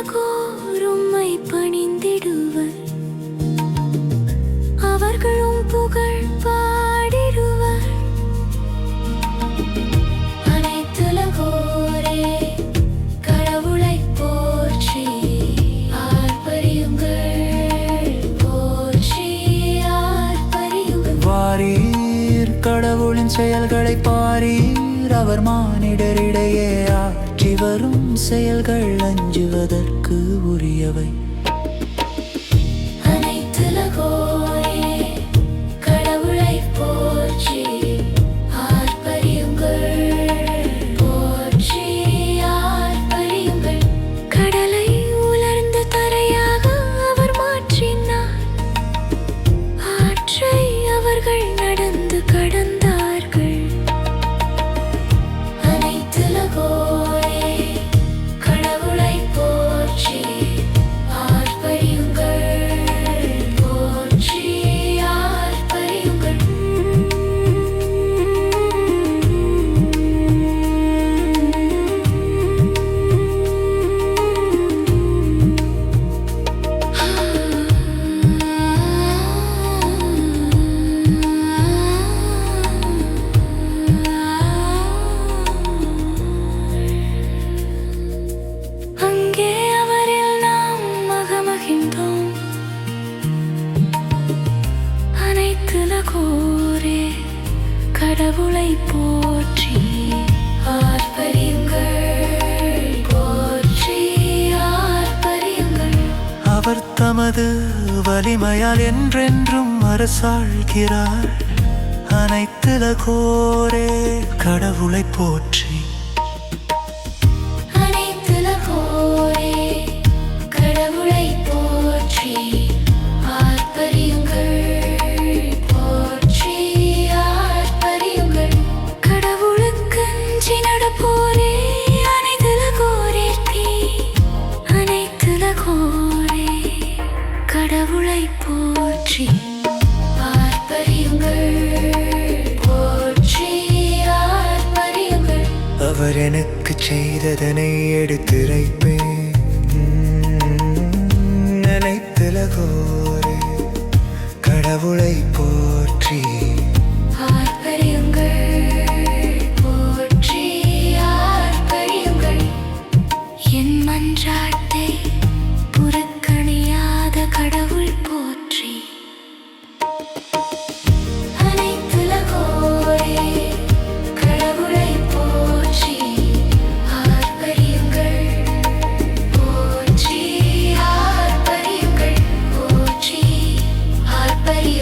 அனைத்துலகோரும்மை பணிந்திடுவர், அவர்களும் புகழ் பாடிடுவர். அனைத்துலகோரே கடவுளை போற்றி ஆர்ப்பரியுங்கள், போற்றி ஆர்ப்பரியுங்கள். வாரீர் கடவுளின் செயல்களை பாரீர், அவர் மானிடரிடையே ஆற்றி வரும் செயல்கள் அஞ்சுவதற்கு உரியவை. அனைத்துலகோரே கடவுளை போற்றி ஆர்ப்பரியுங்கள், போற்றி ஆர்ப்பரியுங்கள். கடலை உலர்ந்த தரையாக அவர் மாற்றினார், ஆற்றை அவர்கள் நடந்து கடந்தார்கள். அனைத்துலகோரே கடவுளை போற்றி ஆர்ப்பரியுங்கள், போற்றி ஆர்ப்பரியுங்கள். அங்கே அவரில் நாம் மகிழ்ந்தோம். அனைத்துலகோரே கடவுளை போற்றி ஆர்ப்பரியுங்கள், போற்றி ஆர்ப்பரியுங்கள். அவர் தமது வலிமையால் என்றென்றும் அரசாள்கிறார். அனைத்துலகோரே கடவுளை போற்றி. அனைத்துலகோரே கடவுளை போற்றி ஆர்ப்பரியுங்கள், போற்றி ஆர்ப்பரியுங்கள். கடவுளுக்கு அஞ்சி நடப்போரே அனைத்துலகோரேத்தி, அனைத்துலகோரே கடவுளை போற்றி ஆர்ப்பரியுங்கள், போற்றி ஆர்ப்பரியுங்கள். அவர் எனக்கு செய்ததனை எடுத்துரைப்பேன். அனைத்துலகோரே கடவுளை போற்றி ஆர்ப்பரியுங்கள், போற்றி ஆர்ப்பரியுங்கள். என் மன்றாட்டை புறக்கணியாத கடவுள் போற்றி. அனைத்துலகோரே கடவுளை போற்றி ஆர்ப்பரியுங்கள், போற்றி ஆர்ப்பரியுங்கள், போற்றி ஆர்ப்பரியுங்கள்.